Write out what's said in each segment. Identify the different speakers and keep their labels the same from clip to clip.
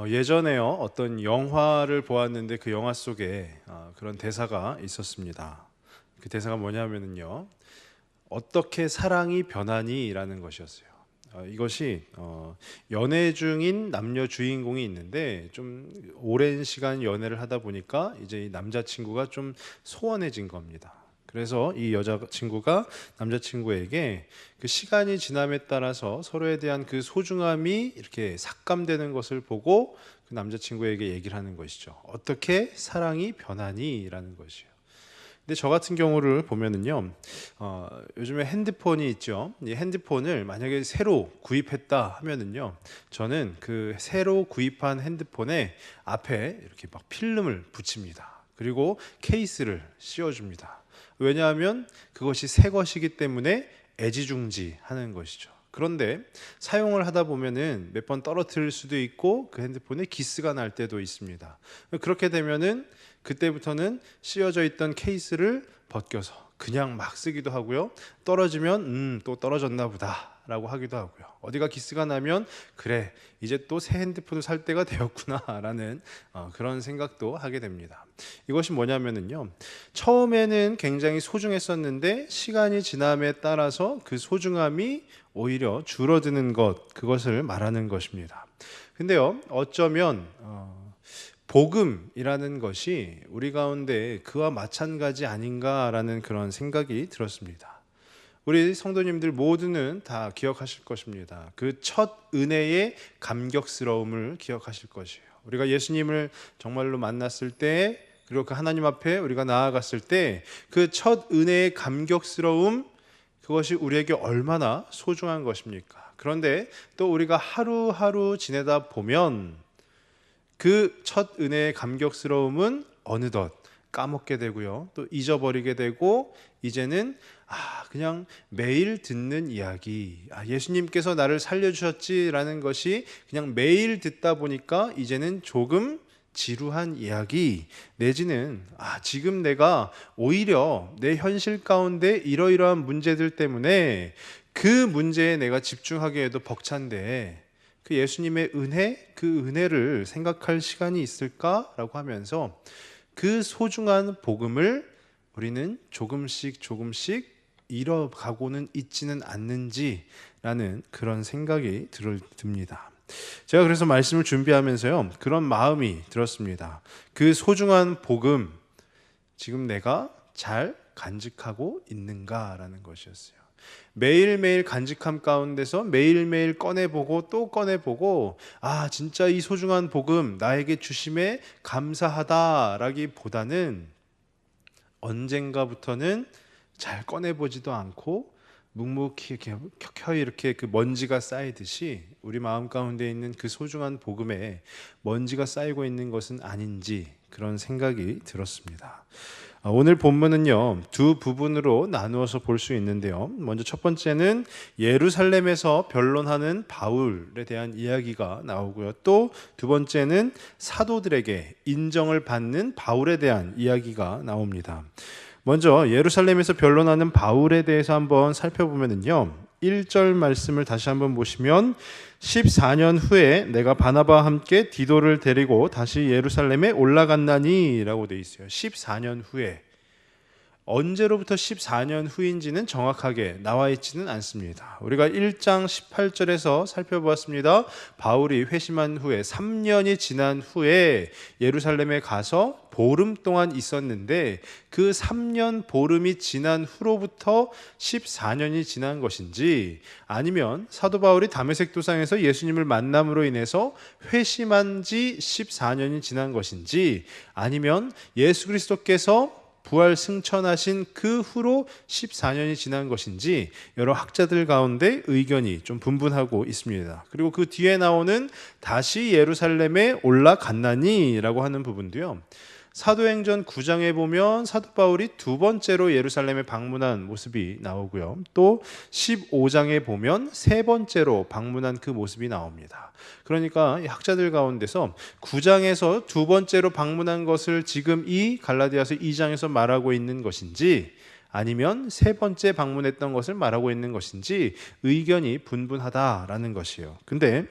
Speaker 1: 예전에요 어떤 영화를 보았는데 그 영화 속에 그런 대사가 있었습니다. 그 대사가 뭐냐면은요, 어떻게 사랑이 변하니라는 것이었어요. 이것이 연애 중인 남녀 주인공이 있는데 좀 오랜 시간 연애를 하다 보니까 이제 이 남자친구가 좀 소원해진 겁니다. 그래서 이 여자친구가 남자친구에게 그 시간이 지남에 따라서 서로에 대한 그 소중함이 이렇게 삭감되는 것을 보고 그 남자친구에게 얘기를 하는 것이죠. 어떻게 사랑이 변하니라는 것이요. 근데 저 같은 경우를 보면은요, 요즘에 핸드폰이 있죠. 이 핸드폰을 만약에 새로 구입했다 하면은요, 저는 그 새로 구입한 핸드폰에 앞에 이렇게 막 필름을 붙입니다. 그리고 케이스를 씌워줍니다. 왜냐하면 그것이 새 것이기 때문에 애지중지하는 것이죠. 그런데 사용을 하다 보면은 몇 번 떨어뜨릴 수도 있고 그 핸드폰에 기스가 날 때도 있습니다. 그렇게 되면은 그때부터는 씌워져 있던 케이스를 벗겨서 그냥 막 쓰기도 하고요. 떨어지면 또 떨어졌나 보다라고 하기도 하고요. 어디가 기스가 나면 그래, 이제 또 새 핸드폰을 살 때가 되었구나라는 그런 생각도 하게 됩니다. 이것이 뭐냐면은요, 처음에는 굉장히 소중했었는데 시간이 지남에 따라서 그 소중함이 오히려 줄어드는 것, 그것을 말하는 것입니다. 근데요, 어쩌면 복음이라는 것이 우리 가운데 그와 마찬가지 아닌가라는 그런 생각이 들었습니다. 우리 성도님들 모두는 다 기억하실 것입니다. 그 첫 은혜의 감격스러움을 기억하실 것이에요. 우리가 예수님을 정말로 만났을 때, 그리고 그 하나님 앞에 우리가 나아갔을 때 그 첫 은혜의 감격스러움, 그것이 우리에게 얼마나 소중한 것입니까? 그런데 또 우리가 하루하루 지내다 보면 그 첫 은혜의 감격스러움은 어느덧 까먹게 되고요. 또 잊어버리게 되고, 이제는 그냥 매일 듣는 이야기, 예수님께서 나를 살려주셨지라는 것이 그냥 매일 듣다 보니까 이제는 조금 지루한 이야기, 내지는 지금 내가 오히려 내 현실 가운데 이러이러한 문제들 때문에 그 문제에 내가 집중하기에도 벅찬데 그 예수님의 은혜, 그 은혜를 생각할 시간이 있을까라고 하면서 그 소중한 복음을 우리는 조금씩 조금씩 잃어가고는 있지는 않는지라는 그런 생각이 듭니다. 제가 그래서 말씀을 준비하면서요, 그런 마음이 들었습니다. 그 소중한 복음, 지금 내가 잘 간직하고 있는가라는 것이었어요. 매일매일 간직함 가운데서 매일매일 꺼내보고 또 꺼내보고, 진짜 이 소중한 복음 나에게 주심에 감사하다라기보다는 언젠가부터는 잘 꺼내보지도 않고 묵묵히 켜켜이 이렇게 그 먼지가 쌓이듯이 우리 마음 가운데 있는 그 소중한 복음에 먼지가 쌓이고 있는 것은 아닌지 그런 생각이 들었습니다. 오늘 본문은요, 두 부분으로 나누어서 볼 수 있는데요. 먼저 첫 번째는 예루살렘에서 변론하는 바울에 대한 이야기가 나오고요. 또 두 번째는 사도들에게 인정을 받는 바울에 대한 이야기가 나옵니다. 먼저 예루살렘에서 변론하는 바울에 대해서 한번 살펴보면요, 1절 말씀을 다시 한번 보시면 14년 후에 내가 바나바와 함께 디도를 데리고 다시 예루살렘에 올라갔나니 라고 되어 있어요. 14년 후에. 언제로부터 14년 후인지는 정확하게 나와 있지는 않습니다. 우리가 1장 18절에서 살펴보았습니다. 바울이 회심한 후에 3년이 지난 후에 예루살렘에 가서 보름 동안 있었는데 그 3년 보름이 지난 후로부터 14년이 지난 것인지, 아니면 사도 바울이 다메섹 도상에서 예수님을 만남으로 인해서 회심한 지 14년이 지난 것인지, 아니면 예수 그리스도께서 부활 승천하신 그 후로 14년이 지난 것인지 여러 학자들 가운데 의견이 좀 분분하고 있습니다. 그리고 그 뒤에 나오는 다시 예루살렘에 올라갔나니 라고 하는 부분도요, 사도행전 9장에 보면 사도 바울이 두 번째로 예루살렘에 방문한 모습이 나오고요, 또 15장에 보면 세 번째로 방문한 그 모습이 나옵니다. 그러니까 학자들 가운데서 9장에서 두 번째로 방문한 것을 지금 이 갈라디아서 2장에서 말하고 있는 것인지, 아니면 세 번째 방문했던 것을 말하고 있는 것인지 의견이 분분하다라는 것이에요. 근데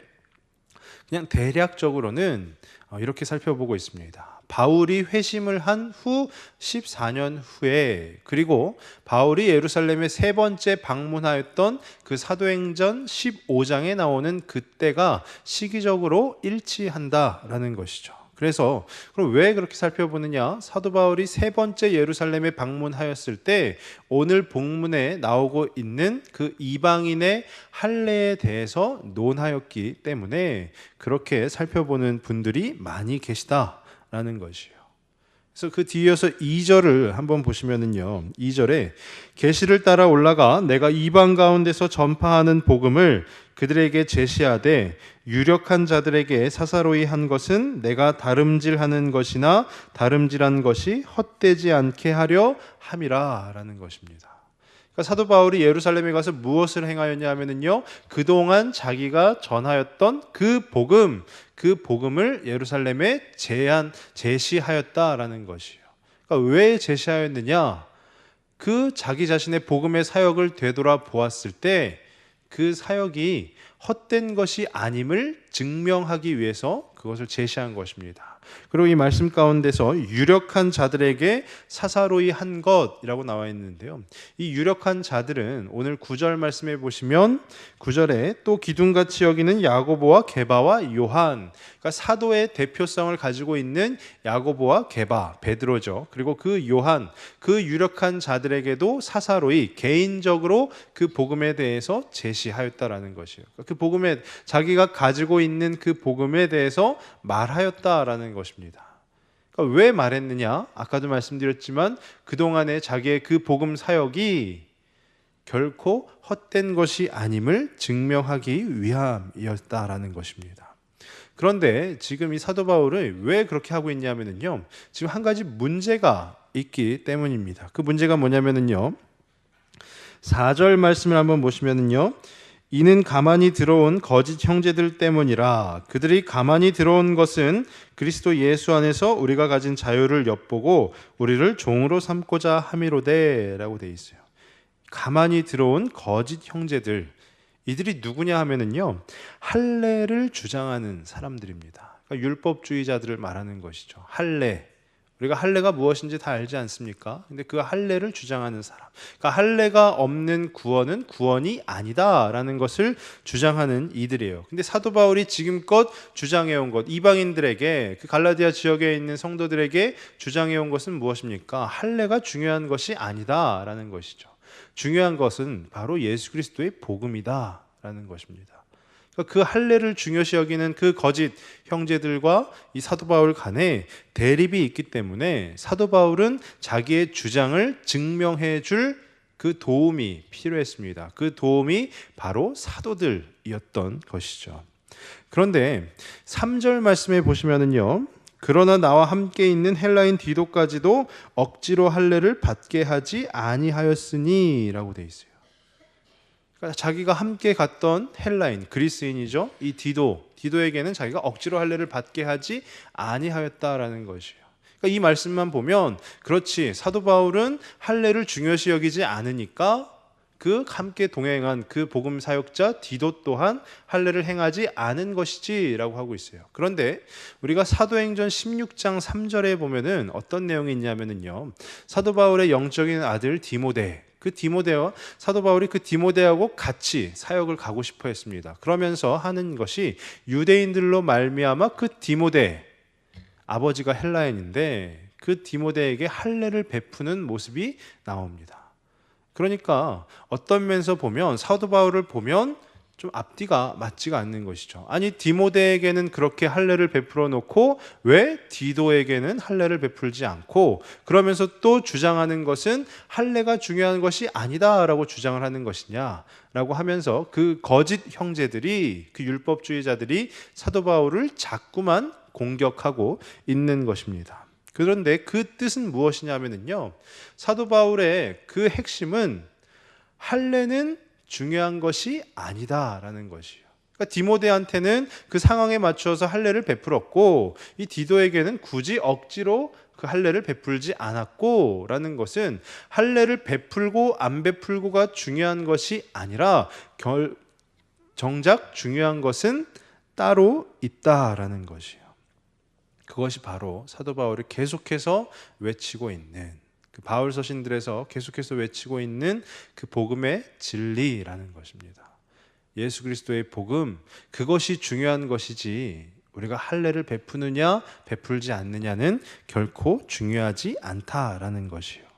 Speaker 1: 그냥 대략적으로는 이렇게 살펴보고 있습니다. 바울이 회심을 한 후 14년 후에, 그리고 바울이 예루살렘에 세 번째 방문하였던 그 사도행전 15장에 나오는 그때가 시기적으로 일치한다라는 것이죠. 그래서 그럼 왜 그렇게 살펴보느냐? 사도 바울이 세 번째 예루살렘에 방문하였을 때 오늘 본문에 나오고 있는 그 이방인의 할례에 대해서 논하였기 때문에 그렇게 살펴보는 분들이 많이 계시다라는 것이에요. 그래서 그 뒤이어서 2절을 한번 보시면은요, 2절에 계시를 따라 올라가 내가 이방 가운데서 전파하는 복음을 그들에게 제시하되 유력한 자들에게 사사로이 한 것은 내가 다름질하는 것이나 다름질한 것이 헛되지 않게 하려 함이라 라는 것입니다. 그러니까 사도 바울이 예루살렘에 가서 무엇을 행하였냐 하면은요, 그동안 자기가 전하였던 그 복음을 예루살렘에 제시하였다라는 것이에요. 그러니까 왜 제시하였느냐? 그 자기 자신의 복음의 사역을 되돌아 보았을 때 그 사역이 헛된 것이 아님을 증명하기 위해서 그것을 제시한 것입니다. 그리고 이 말씀 가운데서 유력한 자들에게 사사로이 한 것이라고 나와 있는데요, 이 유력한 자들은 오늘 9절 말씀에 보시면 9절에 또 기둥같이 여기는 야고보와 게바와 요한, 그러니까 사도의 대표성을 가지고 있는 야고보와 게바, 베드로죠. 그리고 그 요한, 그 유력한 자들에게도 사사로이 개인적으로 그 복음에 대해서 제시하였다라는 것이에요. 그 복음에 자기가 가지고 있는 그 복음에 대해서 말하였다라는 것입니다. 그러니까 왜 말했느냐? 아까도 말씀드렸지만 그동안에 자기의 그 복음 사역이 결코 헛된 것이 아님을 증명하기 위함이었다라는 것입니다. 그런데 지금 이 사도 바울은 왜 그렇게 하고 있냐면요, 지금 한 가지 문제가 있기 때문입니다. 그 문제가 뭐냐면요, 4절 말씀을 한번 보시면요, 이는 가만히 들어온 거짓 형제들 때문이라. 그들이 가만히 들어온 것은 그리스도 예수 안에서 우리가 가진 자유를 엿보고 우리를 종으로 삼고자 함이로되 라고 되어 있어요. 가만히 들어온 거짓 형제들, 이들이 누구냐 하면은요, 할례를 주장하는 사람들입니다. 그러니까 율법주의자들을 말하는 것이죠. 할례, 우리가 할례가 무엇인지 다 알지 않습니까? 근데 그 할례를 주장하는 사람, 그러니까 할례가 없는 구원은 구원이 아니다라는 것을 주장하는 이들이에요. 근데 사도 바울이 지금껏 주장해온 것, 이방인들에게, 그 갈라디아 지역에 있는 성도들에게 주장해온 것은 무엇입니까? 할례가 중요한 것이 아니다라는 것이죠. 중요한 것은 바로 예수 그리스도의 복음이다라는 것입니다. 그 할례를 중요시 여기는 그 거짓 형제들과 이 사도 바울 간에 대립이 있기 때문에 사도 바울은 자기의 주장을 증명해 줄 그 도움이 필요했습니다. 그 도움이 바로 사도들이었던 것이죠. 그런데 3절 말씀에 보시면은요, 그러나 나와 함께 있는 헬라인 디도까지도 억지로 할례를 받게 하지 아니하였으니 라고 되어 있어요. 그러니까 자기가 함께 갔던 헬라인, 그리스인이죠. 이 디도에게는 자기가 억지로 할례를 받게 하지 아니하였다라는 것이에요. 그러니까 이 말씀만 보면, 그렇지, 사도 바울은 할례를 중요시 여기지 않으니까 그 함께 동행한 그 복음 사역자 디도 또한 할례를 행하지 않은 것이지라고 하고 있어요. 그런데 우리가 사도행전 16장 3절에 보면은 어떤 내용이 있냐면은요, 사도 바울의 영적인 아들 디모데, 그 디모데와 사도 바울이 그 디모데하고 같이 사역을 가고 싶어 했습니다. 그러면서 하는 것이 유대인들로 말미암아 그 디모데, 아버지가 헬라인인데 그 디모데에게 할례를 베푸는 모습이 나옵니다. 그러니까 어떤 면에서 보면 사도 바울을 보면 좀 앞뒤가 맞지가 않는 것이죠. 아니, 디모데에게는 그렇게 할례를 베풀어 놓고 왜 디도에게는 할례를 베풀지 않고, 그러면서 또 주장하는 것은 할례가 중요한 것이 아니다라고 주장을 하는 것이냐라고 하면서 그 거짓 형제들이, 그 율법주의자들이 사도 바울을 자꾸만 공격하고 있는 것입니다. 그런데 그 뜻은 무엇이냐면요, 사도 바울의 그 핵심은 할례는 중요한 것이 아니다라는 것이에요. 그러니까 디모데한테는 그 상황에 맞추어서 할례를 베풀었고, 이 디도에게는 굳이 억지로 그 할례를 베풀지 않았고 라는 것은 할례를 베풀고 안 베풀고가 중요한 것이 아니라 정작 중요한 것은 따로 있다라는 것이요. 그것이 바로 사도 바울이 계속해서 외치고 있는, 그 바울 서신들에서 계속해서 외치고 있는 그 복음의 진리라는 것입니다. 예수 그리스도의 복음, 그것이 중요한 것이지 우리가 할례를 베푸느냐 베풀지 않느냐는 결코 중요하지 않다라는 것이요.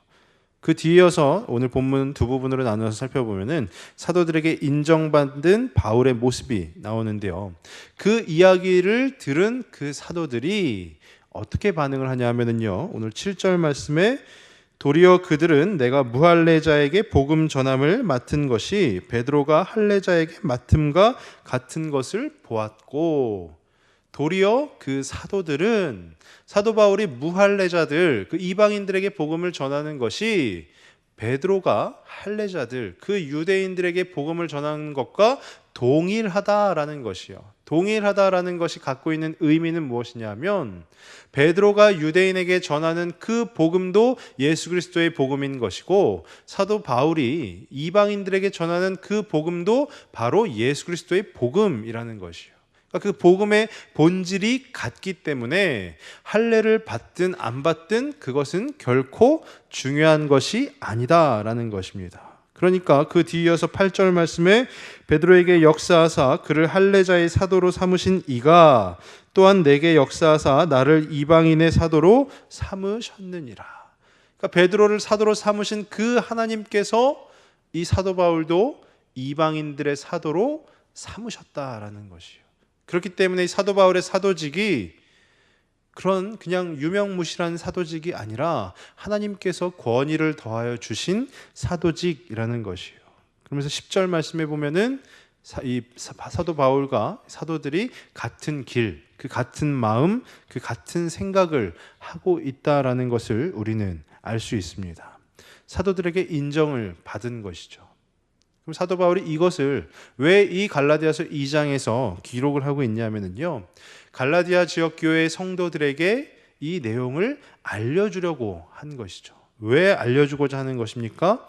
Speaker 1: 그 뒤이어서 오늘 본문 두 부분으로 나누어서 살펴보면은 사도들에게 인정받은 바울의 모습이 나오는데요. 그 이야기를 들은 그 사도들이 어떻게 반응을 하냐 하면은요, 오늘 7절 말씀에 도리어 그들은 내가 무할례자에게 복음 전함을 맡은 것이 베드로가 할례자에게 맡음과 같은 것을 보았고, 도리어 그 사도들은 사도 바울이 무할례자들, 그 이방인들에게 복음을 전하는 것이 베드로가 할례자들, 그 유대인들에게 복음을 전하는 것과 동일하다라는 것이요. 동일하다라는 것이 갖고 있는 의미는 무엇이냐면, 베드로가 유대인에게 전하는 그 복음도 예수 그리스도의 복음인 것이고, 사도 바울이 이방인들에게 전하는 그 복음도 바로 예수 그리스도의 복음이라는 것이요. 그 복음의 본질이 같기 때문에 할례를 받든 안 받든 그것은 결코 중요한 것이 아니다라는 것입니다. 그러니까 그 뒤이어서 8절 말씀에 베드로에게 역사하사 그를 할례자의 사도로 삼으신 이가 또한 내게 역사하사 나를 이방인의 사도로 삼으셨느니라. 그러니까 베드로를 사도로 삼으신 그 하나님께서 이 사도 바울도 이방인들의 사도로 삼으셨다라는 것이요. 그렇기 때문에 사도 바울의 사도직이 그런 그냥 유명무실한 사도직이 아니라 하나님께서 권위를 더하여 주신 사도직이라는 것이요. 그러면서 10절 말씀에 보면은 이 사도 바울과 사도들이 같은 길, 그 같은 마음, 그 같은 생각을 하고 있다라는 것을 우리는 알 수 있습니다. 사도들에게 인정을 받은 것이죠. 그럼 사도 바울이 이것을 왜 이 갈라디아서 2장에서 기록을 하고 있냐면요, 갈라디아 지역 교회 성도들에게 이 내용을 알려주려고 한 것이죠. 왜 알려주고자 하는 것입니까?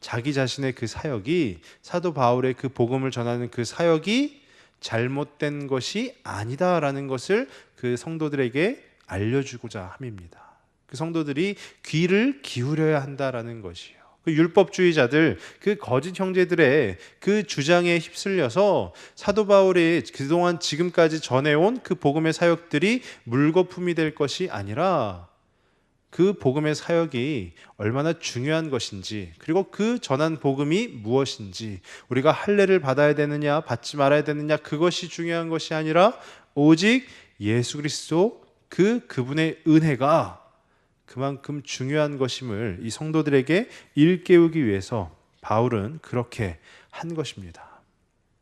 Speaker 1: 자기 자신의 그 사역이, 사도 바울의 그 복음을 전하는 그 사역이 잘못된 것이 아니다라는 것을 그 성도들에게 알려주고자 함입니다. 그 성도들이 귀를 기울여야 한다라는 것이요. 그 율법주의자들, 그 거짓 형제들의 그 주장에 휩쓸려서 사도 바울이 그동안 지금까지 전해온 그 복음의 사역들이 물거품이 될 것이 아니라 그 복음의 사역이 얼마나 중요한 것인지, 그리고 그 전한 복음이 무엇인지, 우리가 할례를 받아야 되느냐 받지 말아야 되느냐, 그것이 중요한 것이 아니라 오직 예수 그리스도 그분의 은혜가 그만큼 중요한 것임을 이 성도들에게 일깨우기 위해서 바울은 그렇게 한 것입니다.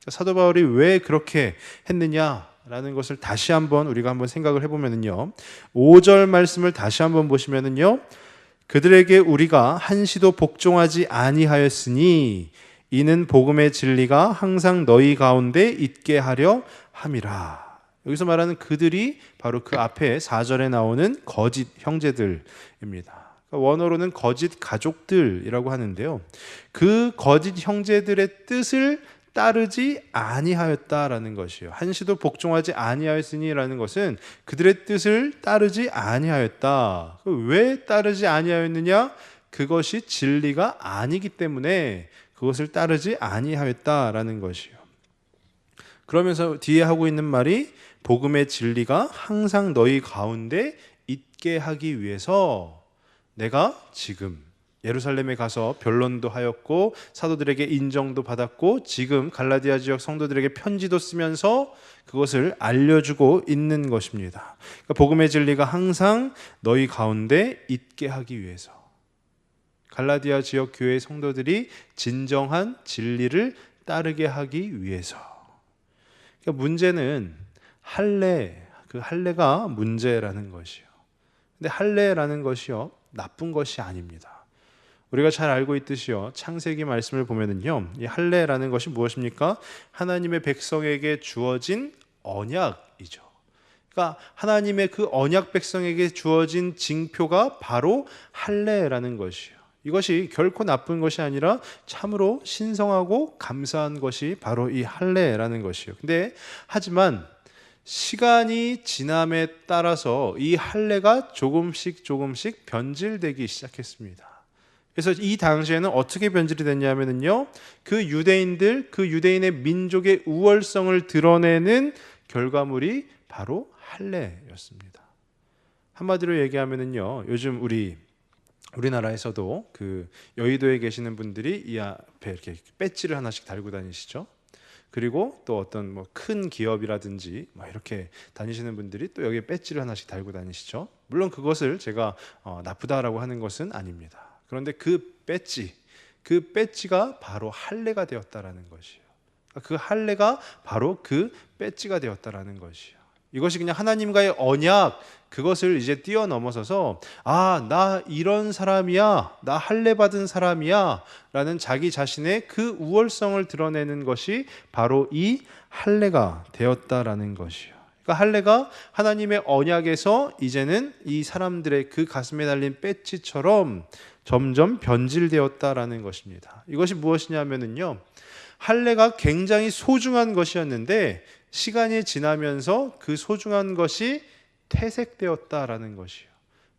Speaker 1: 사도 바울이 왜 그렇게 했느냐라는 것을 다시 한번 우리가 한번 생각을 해보면요, 5절 말씀을 다시 한번 보시면요, 그들에게 우리가 한시도 복종하지 아니하였으니 이는 복음의 진리가 항상 너희 가운데 있게 하려 함이라. 여기서 말하는 그들이 바로 그 앞에 4절에 나오는 거짓 형제들입니다. 원어로는 거짓 가족들이라고 하는데요, 그 거짓 형제들의 뜻을 따르지 아니하였다라는 것이요. 한시도 복종하지 아니하였으니라는 것은 그들의 뜻을 따르지 아니하였다. 왜 따르지 아니하였느냐? 그것이 진리가 아니기 때문에 그것을 따르지 아니하였다라는 것이요. 그러면서 뒤에 하고 있는 말이 복음의 진리가 항상 너희 가운데 있게 하기 위해서 내가 지금 예루살렘에 가서 변론도 하였고 사도들에게 인정도 받았고 지금 갈라디아 지역 성도들에게 편지도 쓰면서 그것을 알려주고 있는 것입니다. 그러니까 복음의 진리가 항상 너희 가운데 있게 하기 위해서, 갈라디아 지역 교회 성도들이 진정한 진리를 따르게 하기 위해서. 그러니까 문제는 그 할례가 문제라는 것이요. 근데 할례라는 것이요, 나쁜 것이 아닙니다. 우리가 잘 알고 있듯이요, 창세기 말씀을 보면은요, 이 할례라는 것이 무엇입니까? 하나님의 백성에게 주어진 언약이죠. 그러니까 하나님의 그 언약 백성에게 주어진 징표가 바로 할례라는 것이요. 이것이 결코 나쁜 것이 아니라 참으로 신성하고 감사한 것이 바로 이 할례라는 것이요. 근데 하지만 시간이 지남에 따라서 이 할례가 조금씩 변질되기 시작했습니다. 그래서 이 당시에는 어떻게 변질이 됐냐면요, 그 유대인의 민족의 우월성을 드러내는 결과물이 바로 할례였습니다. 한마디로 얘기하면요, 요즘 우리나라에서도 그 여의도에 계시는 분들이 이 앞에 이렇게 배지를 하나씩 달고 다니시죠. 그리고 또 어떤 뭐 큰 기업이라든지 뭐 이렇게 다니시는 분들이 또 여기에 배지를 하나씩 달고 다니시죠. 물론 그것을 제가 나쁘다라고 하는 것은 아닙니다. 그런데 그 배지가 바로 할례가 되었다라는 것이에요. 그 할례가 바로 그 배지가 되었다라는 것이에요. 이것이 그냥 하나님과의 언약, 그것을 이제 뛰어넘어서서 나 이런 사람이야, 나 할례 받은 사람이야 라는 자기 자신의 그 우월성을 드러내는 것이 바로 이 할례가 되었다라는 것이에요. 그러니까 할례가 하나님의 언약에서 이제는 이 사람들의 그 가슴에 달린 배지처럼 점점 변질되었다라는 것입니다. 이것이 무엇이냐면요, 할례가 굉장히 소중한 것이었는데 시간이 지나면서 그 소중한 것이 퇴색되었다라는 것이요.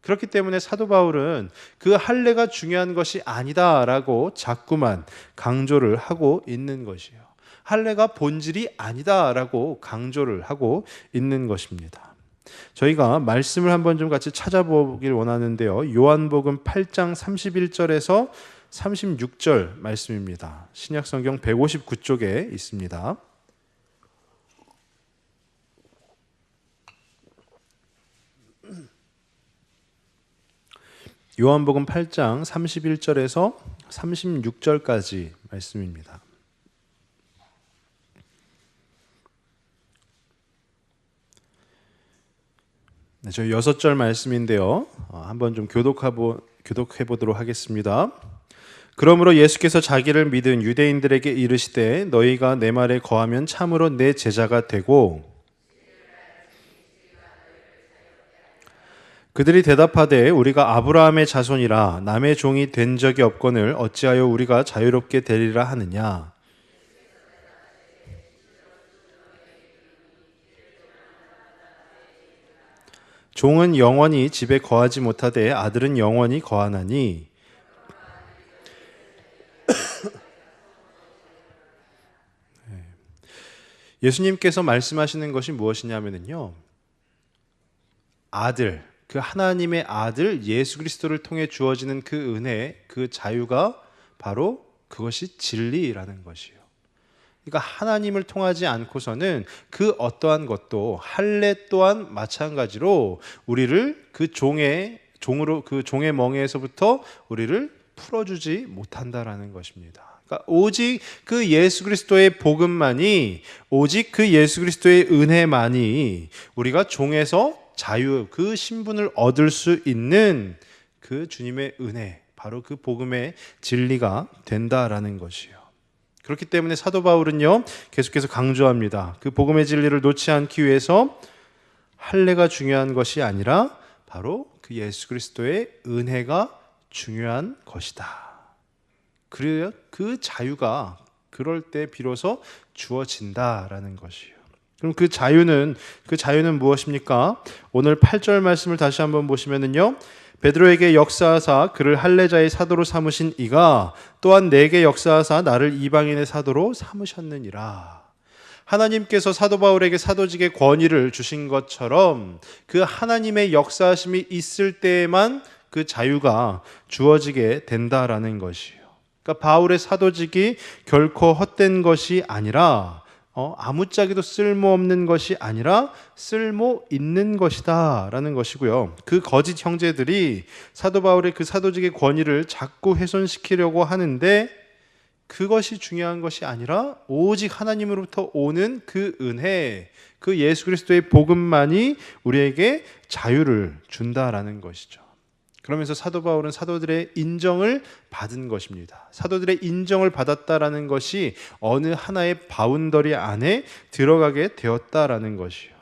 Speaker 1: 그렇기 때문에 사도 바울은 그 할례가 중요한 것이 아니다라고 자꾸만 강조를 하고 있는 것이요. 할례가 본질이 아니다라고 강조를 하고 있는 것입니다. 저희가 말씀을 한번 좀 같이 찾아보길 원하는데요. 요한복음 8장 31절에서 36절 말씀입니다. 신약성경 159쪽에 있습니다. 요한복음 8장 31절에서 36절까지 말씀입니다. 네, 저희 6절 말씀인데요. 한번 좀 교독해 보도록 하겠습니다. 그러므로 예수께서 자기를 믿은 유대인들에게 이르시되 너희가 내 말에 거하면 참으로 내 제자가 되고, 그들이 대답하되 우리가 아브라함의 자손이라 남의 종이 된 적이 없거늘 어찌하여 우리가 자유롭게 되리라 하느냐. 종은 영원히 집에 거하지 못하되 아들은 영원히 거하나니. 예수님께서 말씀하시는 것이 무엇이냐면요, 그 하나님의 아들 예수 그리스도를 통해 주어지는 그 은혜, 그 자유가 바로 그것이 진리라는 것이에요. 그러니까 하나님을 통하지 않고서는 그 어떠한 것도, 할례 또한 마찬가지로 우리를 그 종의 멍에서부터 우리를 풀어주지 못한다라는 것입니다. 그러니까 오직 그 예수 그리스도의 복음만이, 오직 그 예수 그리스도의 은혜만이 우리가 종에서 자유, 그 신분을 얻을 수 있는 그 주님의 은혜, 바로 그 복음의 진리가 된다라는 것이요. 그렇기 때문에 사도 바울은요, 계속해서 강조합니다. 그 복음의 진리를 놓지 않기 위해서 할례가 중요한 것이 아니라 바로 그 예수 그리스도의 은혜가 중요한 것이다. 그래야 그 자유가 그럴 때 비로소 주어진다라는 것이요. 그럼 그 자유는 무엇입니까? 오늘 8절 말씀을 다시 한번 보시면은요, 베드로에게 역사하사 그를 할례자의 사도로 삼으신 이가 또한 내게 역사하사 나를 이방인의 사도로 삼으셨느니라. 하나님께서 사도 바울에게 사도직의 권위를 주신 것처럼 그 하나님의 역사하심이 있을 때에만 그 자유가 주어지게 된다라는 것이에요. 그러니까 바울의 사도직이 결코 헛된 것이 아니라 아무짝에도 쓸모없는 것이 아니라 쓸모 있는 것이다 라는 것이고요. 그 거짓 형제들이 사도 바울의 그 사도직의 권위를 자꾸 훼손시키려고 하는데 그것이 중요한 것이 아니라 오직 하나님으로부터 오는 그 은혜, 그 예수 그리스도의 복음만이 우리에게 자유를 준다라는 것이죠. 그러면서 사도 바울은 사도들의 인정을 받은 것입니다. 사도들의 인정을 받았다라는 것이 어느 하나의 바운더리 안에 들어가게 되었다라는 것이요.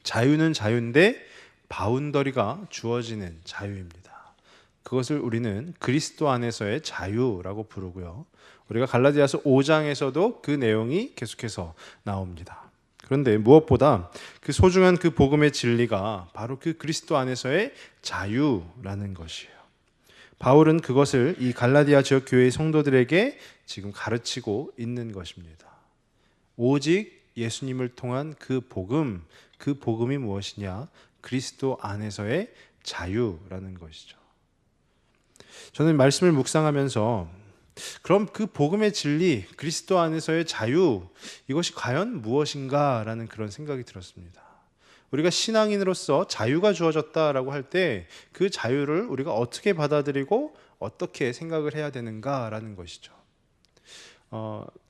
Speaker 1: 자유는 자유인데 바운더리가 주어지는 자유입니다. 그것을 우리는 그리스도 안에서의 자유라고 부르고요. 우리가 갈라디아서 5장에서도 그 내용이 계속해서 나옵니다. 그런데 무엇보다 그 소중한 그 복음의 진리가 바로 그 그리스도 안에서의 자유라는 것이에요. 바울은 그것을 이 갈라디아 지역 교회의 성도들에게 지금 가르치고 있는 것입니다. 오직 예수님을 통한 그 복음, 그 복음이 무엇이냐? 그리스도 안에서의 자유라는 것이죠. 저는 말씀을 묵상하면서 그럼 그 복음의 진리, 그리스도 안에서의 자유, 이것이 과연 무엇인가라는 그런 생각이 들었습니다. 우리가 신앙인으로서 자유가 주어졌다라고 할 때 그 자유를 우리가 어떻게 받아들이고 어떻게 생각을 해야 되는가라는 것이죠.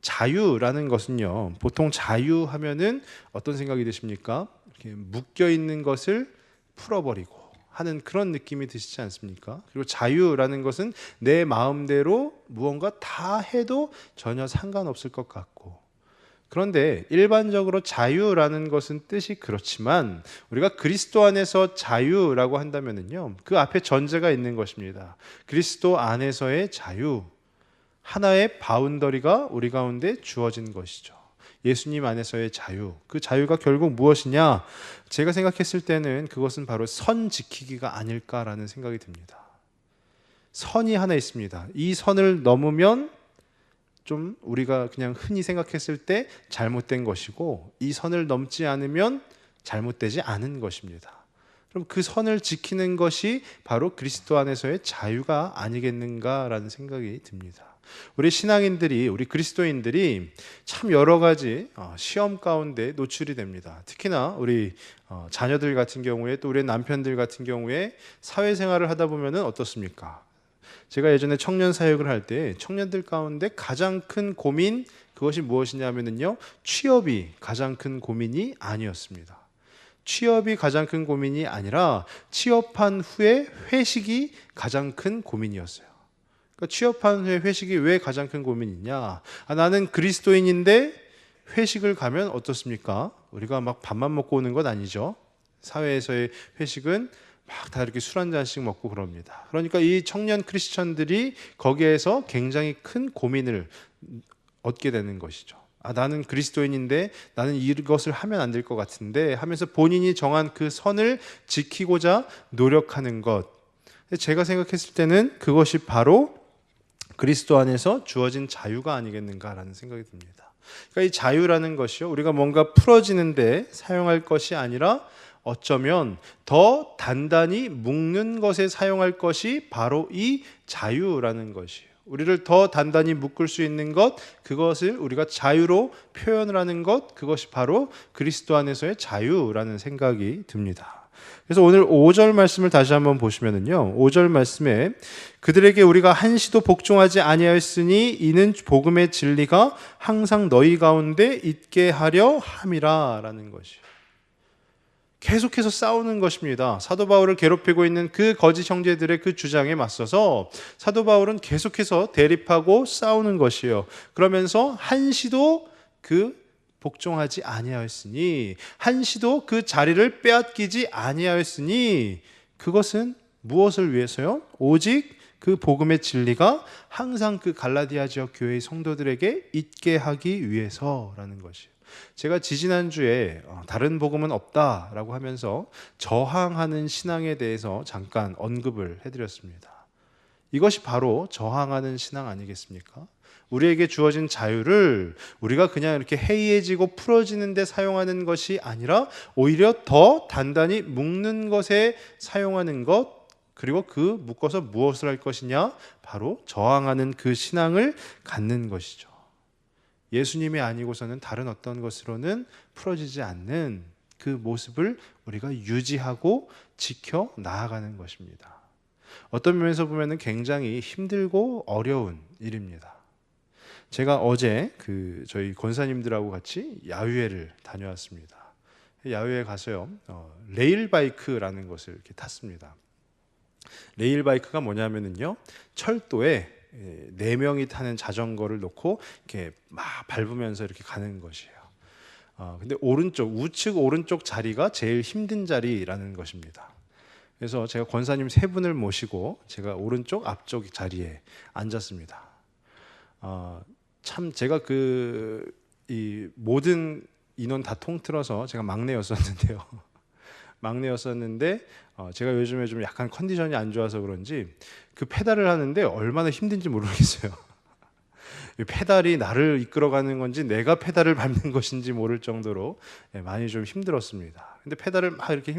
Speaker 1: 자유라는 것은요, 보통 자유하면은 어떤 생각이 드십니까? 이렇게 묶여 있는 것을 풀어버리고 하는 그런 느낌이 드시지 않습니까? 그리고 자유라는 것은 내 마음대로 무언가 다 해도 전혀 상관없을 것 같고, 그런데 일반적으로 자유라는 것은 뜻이 그렇지만 우리가 그리스도 안에서 자유라고 한다면은요, 그 앞에 전제가 있는 것입니다. 그리스도 안에서의 자유, 하나의 바운더리가 우리 가운데 주어진 것이죠. 예수님 안에서의 자유, 그 자유가 결국 무엇이냐? 제가 생각했을 때는 그것은 바로 선 지키기가 아닐까라는 생각이 듭니다. 선이 하나 있습니다. 이 선을 넘으면 좀 우리가 그냥 흔히 생각했을 때 잘못된 것이고, 이 선을 넘지 않으면 잘못되지 않은 것입니다. 그럼 그 선을 지키는 것이 바로 그리스도 안에서의 자유가 아니겠는가라는 생각이 듭니다. 우리 신앙인들이, 우리 그리스도인들이 참 여러 가지 시험 가운데 노출이 됩니다. 특히나 우리 자녀들 같은 경우에, 또 우리 남편들 같은 경우에 사회생활을 하다 보면은 어떻습니까? 제가 예전에 청년 사역을 할 때 청년들 가운데 가장 큰 고민, 그것이 무엇이냐면요, 취업이 가장 큰 고민이 아니었습니다. 취업이 가장 큰 고민이 아니라 취업한 후에 회식이 가장 큰 고민이었어요. 그러니까 취업한 후에 회식이 왜 가장 큰 고민이냐? 나는 그리스도인인데 회식을 가면 어떻습니까? 우리가 막 밥만 먹고 오는 건 아니죠. 사회에서의 회식은 막 다 이렇게 술 한 잔씩 먹고 그럽니다. 그러니까 이 청년 크리스천들이 거기에서 굉장히 큰 고민을 얻게 되는 것이죠. 나는 그리스도인인데 나는 이것을 하면 안 될 것 같은데 하면서 본인이 정한 그 선을 지키고자 노력하는 것. 제가 생각했을 때는 그것이 바로 그리스도 안에서 주어진 자유가 아니겠는가라는 생각이 듭니다. 그러니까 이 자유라는 것이요, 우리가 뭔가 풀어지는데 사용할 것이 아니라 어쩌면 더 단단히 묶는 것에 사용할 것이 바로 이 자유라는 것이에요. 우리를 더 단단히 묶을 수 있는 것, 그것을 우리가 자유로 표현을 하는 것, 그것이 바로 그리스도 안에서의 자유라는 생각이 듭니다. 그래서 오늘 5절 말씀을 다시 한번 보시면은요, 5절 말씀에 그들에게 우리가 한시도 복종하지 아니하였으니 이는 복음의 진리가 항상 너희 가운데 있게 하려 함이라라는 것이에요. 계속해서 싸우는 것입니다. 사도 바울을 괴롭히고 있는 그 거짓 형제들의 그 주장에 맞서서 사도 바울은 계속해서 대립하고 싸우는 것이에요. 그러면서 한시도 그 복종하지 아니하였으니, 한시도 그 자리를 빼앗기지 아니하였으니, 그것은 무엇을 위해서요? 오직 그 복음의 진리가 항상 그 갈라디아 지역 교회의 성도들에게 있게 하기 위해서라는 것이에요. 제가 지지난주에 다른 복음은 없다라고 하면서 저항하는 신앙에 대해서 잠깐 언급을 해드렸습니다. 이것이 바로 저항하는 신앙 아니겠습니까? 우리에게 주어진 자유를 우리가 그냥 이렇게 해이해지고 풀어지는 데 사용하는 것이 아니라 오히려 더 단단히 묶는 것에 사용하는 것, 그리고 그 묶어서 무엇을 할 것이냐? 바로 저항하는 그 신앙을 갖는 것이죠. 예수님이 아니고서는 다른 어떤 것으로는 풀어지지 않는 그 모습을 우리가 유지하고 지켜 나아가는 것입니다. 어떤 면에서 보면 굉장히 힘들고 어려운 일입니다. 제가 어제 저희 권사님들하고 같이 야유회를 다녀왔습니다. 야유회 가서요, 레일바이크라는 것을 이렇게 탔습니다. 레일바이크가 뭐냐면요, 철도에 4명이 타는 자전거를 놓고 이렇게 막 밟으면서 이렇게 가는 것이에요. 근데 우측 오른쪽 자리가 제일 힘든 자리라는 것입니다. 그래서 제가 권사님 3분을 모시고 제가 오른쪽 앞쪽 자리에 앉았습니다. 참 제가 이 모든 인원 다 통틀어서 제가 막내였었는데요. 막내였었는데 제가 요즘에 좀 약간 컨디션이 안 좋아서 그런지 그 페달을 하는데 얼마나 힘든지 모르겠어요. 이 페달이 나를 이끌어가는 건지 내가 페달을 밟는 것인지 모를 정도로 많이 좀 힘들었습니다. 근데 페달을 막 이렇게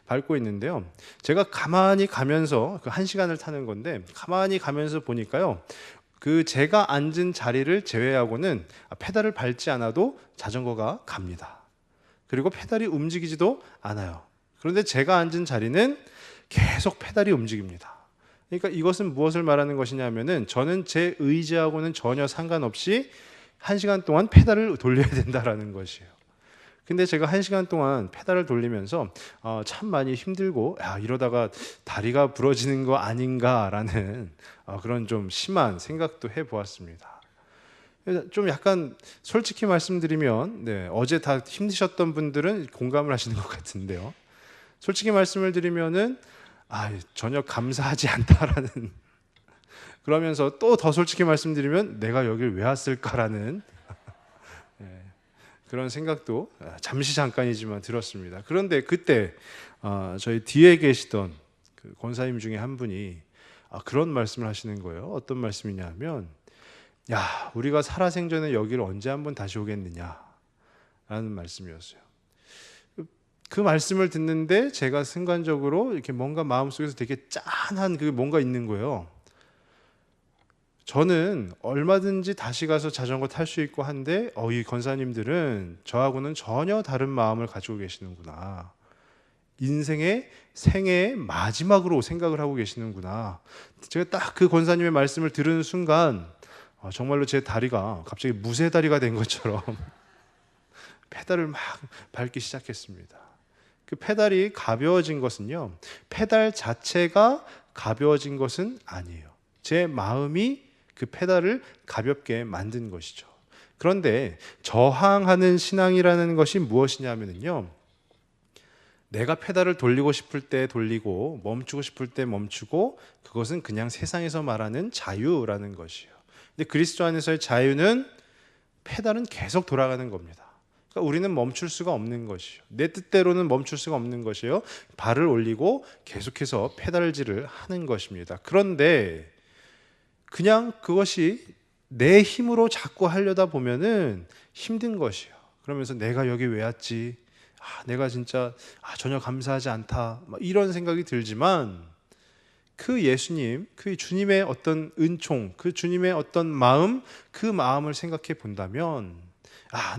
Speaker 1: 밟고 있는데요. 제가 가만히 가면서 그 1시간을 타는 건데 가만히 가면서 보니까요. 그 제가 앉은 자리를 제외하고는 페달을 밟지 않아도 자전거가 갑니다. 그리고 페달이 움직이지도 않아요. 그런데 제가 앉은 자리는 계속 페달이 움직입니다. 그러니까 이것은 무엇을 말하는 것이냐면은 저는 제 의지하고는 전혀 상관없이 1시간 동안 페달을 돌려야 된다라는 것이에요. 근데 제가 1시간 동안 페달을 돌리면서 참 많이 힘들고 이러다가 다리가 부러지는 거 아닌가라는 그런 좀 심한 생각도 해보았습니다. 좀 약간 솔직히 말씀드리면 어제 다 힘드셨던 분들은 공감을 하시는 것 같은데요. 솔직히 말씀을 드리면은 전혀 감사하지 않다라는 그러면서 또 더 솔직히 말씀드리면 내가 여길 왜 왔을까라는 그런 생각도 잠시 잠깐이지만 들었습니다. 그런데 그때 저희 뒤에 계시던 그 권사님 중에 한 분이 그런 말씀을 하시는 거예요. 어떤 말씀이냐면 야 우리가 살아생전에 여기를 언제 한번 다시 오겠느냐라는 말씀이었어요. 그 말씀을 듣는데 제가 순간적으로 이렇게 뭔가 마음속에서 되게 짠한 그 뭔가 있는 거예요. 저는 얼마든지 다시 가서 자전거 탈 수 있고 한데 이 권사님들은 저하고는 전혀 다른 마음을 가지고 계시는구나. 인생의 생애의 마지막으로 생각을 하고 계시는구나. 제가 딱 그 권사님의 말씀을 들은 순간 정말로 제 다리가 갑자기 무쇠다리가 된 것처럼 페달을 막 밟기 시작했습니다. 그 페달이 가벼워진 것은요, 페달 자체가 가벼워진 것은 아니에요. 제 마음이 그 페달을 가볍게 만든 것이죠. 그런데 저항하는 신앙이라는 것이 무엇이냐면요, 내가 페달을 돌리고 싶을 때 돌리고 멈추고 싶을 때 멈추고 그것은 그냥 세상에서 말하는 자유라는 것이에요. 근데 그리스도 안에서의 자유는 페달은 계속 돌아가는 겁니다. 그러니까 우리는 멈출 수가 없는 것이요. 내 뜻대로는 멈출 수가 없는 것이요. 발을 올리고 계속해서 페달질을 하는 것입니다. 그런데 그냥 그것이 내 힘으로 자꾸 하려다 보면은 힘든 것이요. 그러면서 내가 여기 왜 왔지? 내가 진짜 전혀 감사하지 않다. 이런 생각이 들지만 그 예수님, 그 주님의 어떤 은총, 그 주님의 어떤 마음, 그 마음을 생각해 본다면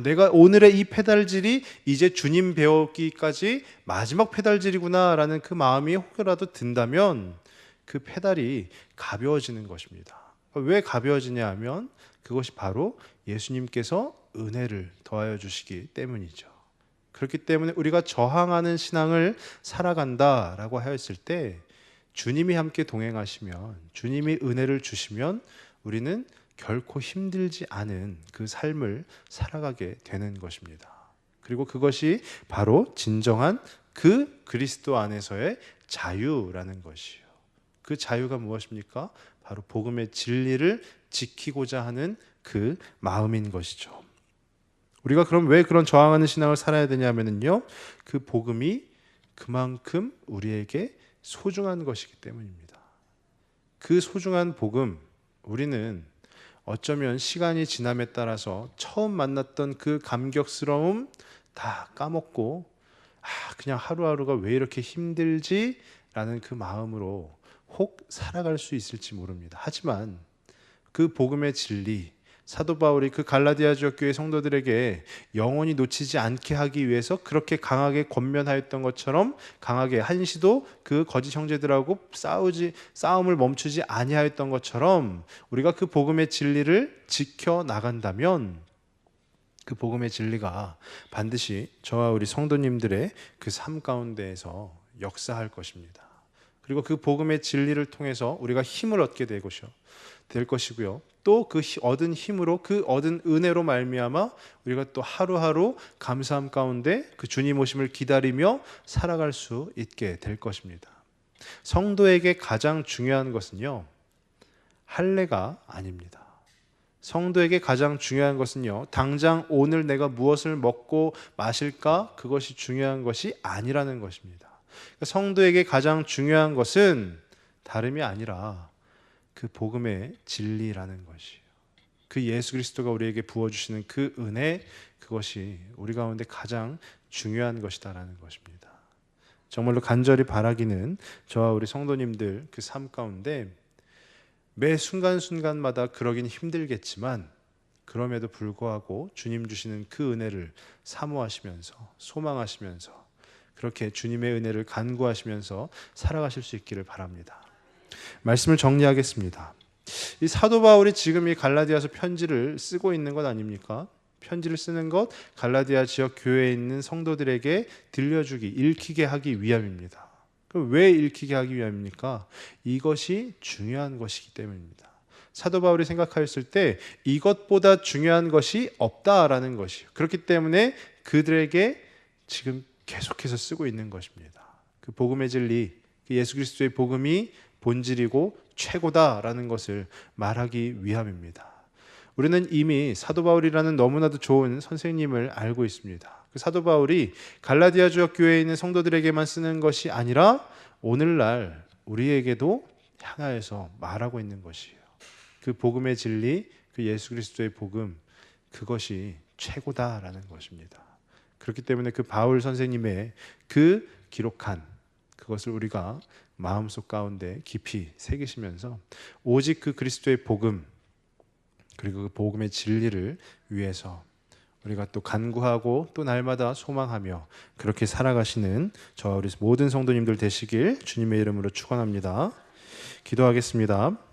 Speaker 1: 내가 오늘의 이 페달질이 이제 주님 배우기까지 마지막 페달질이구나라는 그 마음이 혹여라도 든다면 그 페달이 가벼워지는 것입니다. 왜 가벼워지냐 하면 그것이 바로 예수님께서 은혜를 더하여 주시기 때문이죠. 그렇기 때문에 우리가 저항하는 신앙을 살아간다라고 하였을 때 주님이 함께 동행하시면, 주님이 은혜를 주시면 우리는 결코 힘들지 않은 그 삶을 살아가게 되는 것입니다. 그리고 그것이 바로 진정한 그 그리스도 안에서의 자유라는 것이요. 그 자유가 무엇입니까? 바로 복음의 진리를 지키고자 하는 그 마음인 것이죠. 우리가 그럼 왜 그런 저항하는 신앙을 살아야 되냐면요, 그 복음이 그만큼 우리에게 소중한 것이기 때문입니다. 그 소중한 복음, 우리는 어쩌면 시간이 지남에 따라서 처음 만났던 그 감격스러움 다 까먹고 그냥 하루하루가 왜 이렇게 힘들지? 라는 그 마음으로 혹 살아갈 수 있을지 모릅니다. 하지만 그 복음의 진리, 사도 바울이 그 갈라디아 지역 교회 성도들에게 영원히 놓치지 않게 하기 위해서 그렇게 강하게 권면하였던 것처럼 강하게 한시도 그 거짓 형제들하고 싸움을 멈추지 아니하였던 것처럼 우리가 그 복음의 진리를 지켜 나간다면 그 복음의 진리가 반드시 저와 우리 성도님들의 그 삶 가운데에서 역사할 것입니다. 그리고 그 복음의 진리를 통해서 우리가 힘을 얻게 될 것이고요. 또 그 얻은 힘으로, 그 얻은 은혜로 말미암아 우리가 또 하루하루 감사함 가운데 그 주님 오심을 기다리며 살아갈 수 있게 될 것입니다. 성도에게 가장 중요한 것은요, 할례가 아닙니다. 성도에게 가장 중요한 것은요, 당장 오늘 내가 무엇을 먹고 마실까? 그것이 중요한 것이 아니라는 것입니다. 그러니까 성도에게 가장 중요한 것은 다름이 아니라 그 복음의 진리라는 것이에요. 그 예수 그리스도가 우리에게 부어주시는 그 은혜, 그것이 우리 가운데 가장 중요한 것이다라는 것입니다. 정말로 간절히 바라기는 저와 우리 성도님들 그 삶 가운데 매 순간순간마다 그러긴 힘들겠지만 그럼에도 불구하고 주님 주시는 그 은혜를 사모하시면서 소망하시면서 그렇게 주님의 은혜를 간구하시면서 살아가실 수 있기를 바랍니다. 말씀을 정리하겠습니다. 이 사도 바울이 지금 이 갈라디아서 편지를 쓰고 있는 것 아닙니까? 편지를 쓰는 것 갈라디아 지역 교회에 있는 성도들에게 들려주기, 읽히게 하기 위함입니다. 그럼 왜 읽히게 하기 위함입니까? 이것이 중요한 것이기 때문입니다. 사도 바울이 생각하였을 때 이것보다 중요한 것이 없다라는 것이요. 그렇기 때문에 그들에게 지금 계속해서 쓰고 있는 것입니다. 그 복음의 진리, 그 예수 그리스도의 복음이 본질이고 최고다라는 것을 말하기 위함입니다. 우리는 이미 사도 바울이라는 너무나도 좋은 선생님을 알고 있습니다. 그 사도 바울이 갈라디아 지역 교회에 있는 성도들에게만 쓰는 것이 아니라 오늘날 우리에게도 향하여서 말하고 있는 것이에요. 그 복음의 진리, 그 예수 그리스도의 복음, 그것이 최고다라는 것입니다. 그렇기 때문에 그 바울 선생님의 그 기록한 그것을 우리가 마음속 가운데 깊이 새기시면서 오직 그 그리스도의 복음 그리고 그 복음의 진리를 위해서 우리가 또 간구하고 또 날마다 소망하며 그렇게 살아가시는 저와 우리 모든 성도님들 되시길 주님의 이름으로 축원합니다. 기도하겠습니다.